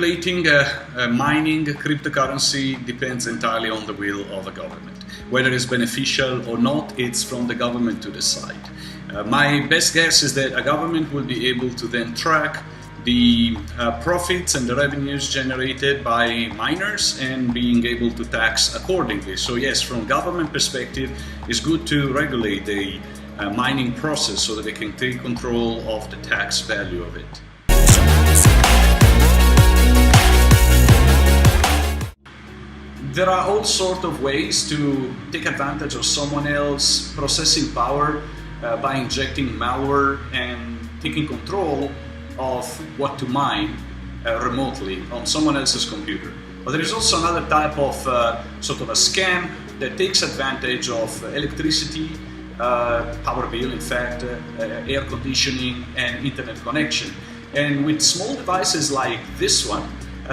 regulating mining cryptocurrency depends entirely on the will of a government. Whether it's beneficial or not, it's from the government to decide. My best guess is that a government will be able to then track the profits and the revenues generated by miners and being able to tax accordingly. So yes, from government perspective, it's good to regulate the mining process so that they can take control of the tax value of it. There are all sorts of ways to take advantage of someone else's processing power by injecting malware and taking control of what to mine remotely on someone else's computer. But there is also another type of sort of a scam that takes advantage of electricity, power bill, in fact, air conditioning and internet connection. And with small devices like this one,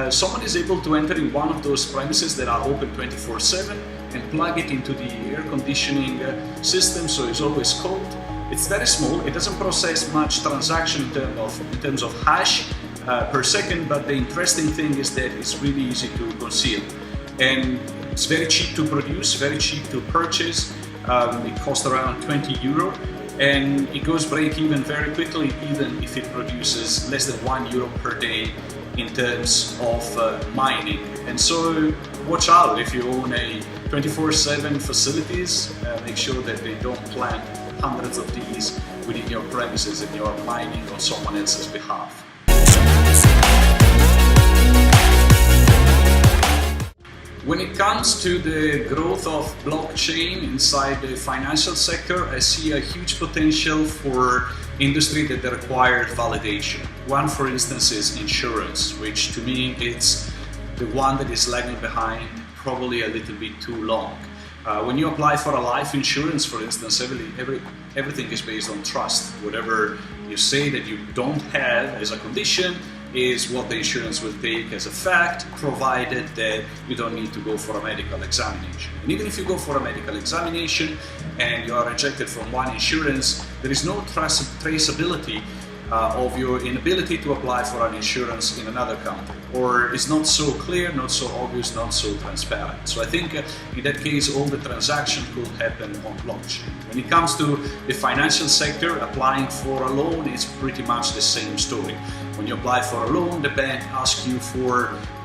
someone is able to enter in one of those premises that are open 24/7 and plug it into the air conditioning system, so it's always cold. It's very small, it doesn't process much transaction in terms of hash per second, but the interesting thing is that it's really easy to conceal. And it's very cheap to produce, very cheap to purchase. It costs around 20 euro and it goes break even very quickly, even if it produces less than 1 euro per day in terms of mining. And so watch out if you own a 24/7 facilities, make sure that they don't plant hundreds of these within your premises and you're mining on someone else's behalf. When it comes to the growth of blockchain inside the financial sector, I see a huge potential for industry that require validation. One, for instance, is insurance, which to me it's the one that is lagging behind probably a little bit too long. When you apply for a life insurance, for instance, everything is based on trust. Whatever you say that you don't have as a condition is what the insurance will take as a fact, provided that you don't need to go for a medical examination. And even if you go for a medical examination and you are rejected from one insurance, there is no traceability of your inability to apply for an insurance in another country, or it's not so clear, not so obvious, not so transparent. So I think in that case all the transaction could happen on blockchain. When it comes to the financial sector, applying for a loan is pretty much the same story. When you apply for a loan, the bank asks you for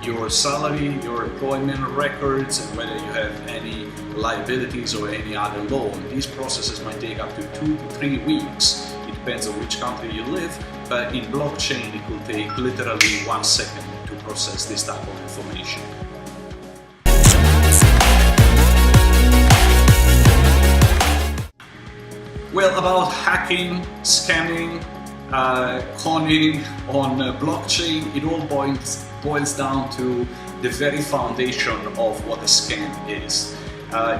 your salary, your employment records, and whether you have any liabilities or any other loan. These processes might take up to 2 to 3 weeks. Depends on which country you live, but in blockchain it will take literally 1 second to process this type of information. Well, about hacking, scamming, conning on blockchain, it all boils down to the very foundation of what a scam is.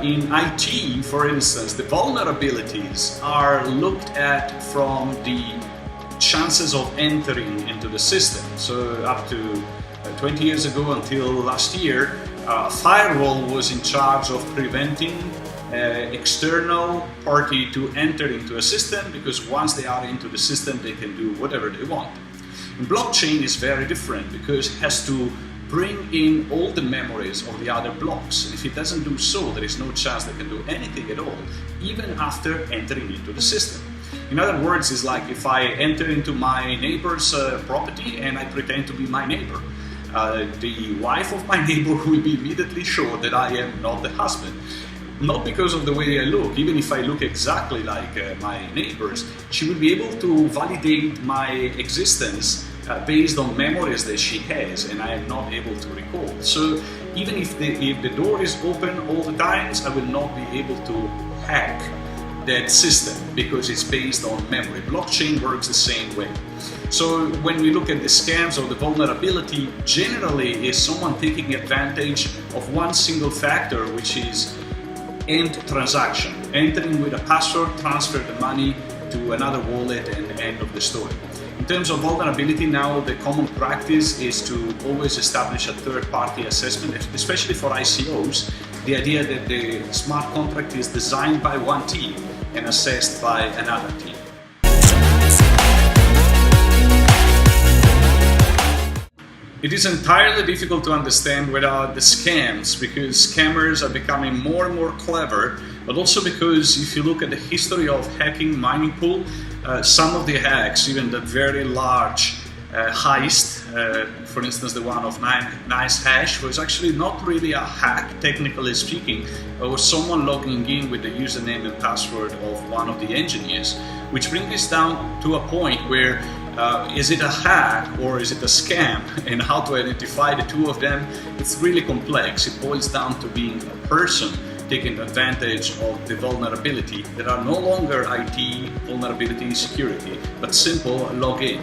In IT, for instance, the vulnerabilities are looked at from the chances of entering into the system. So up to 20 years ago until last year, a firewall was in charge of preventing external party to enter into a system, because once they are into the system, they can do whatever they want. And blockchain is very different because it has to bring in all the memories of the other blocks. And if it doesn't do so, there is no chance they can do anything at all, even after entering into the system. In other words, it's like if I enter into my neighbor's property and I pretend to be my neighbor. The wife of my neighbor will be immediately sure that I am not the husband. Not because of the way I look, even if I look exactly like my neighbors, she will be able to validate my existence based on memories that she has and I am not able to recall. So even if the door is open all the times, I will not be able to hack that system because it's based on memory. Blockchain works the same way. So when we look at the scams or the vulnerability, generally is someone taking advantage of one single factor, which is end transaction. Entering with a password, transfer the money to another wallet, and end of the story. In terms of vulnerability now, the common practice is to always establish a third-party assessment, especially for ICOs. The idea that the smart contract is designed by one team and assessed by another team. It is entirely difficult to understand without the scams, because scammers are becoming more and more clever, but also because if you look at the history of hacking mining pool, some of the hacks, even the very large heist, for instance the one of Nice Hash, was actually not really a hack technically speaking. It was someone logging in with the username and password of one of the engineers, which brings us down to a point where is it a hack or is it a scam? And how to identify the two of them, it's really complex. It boils down to being a person taking advantage of the vulnerability that are no longer IT, vulnerability, security, but simple login.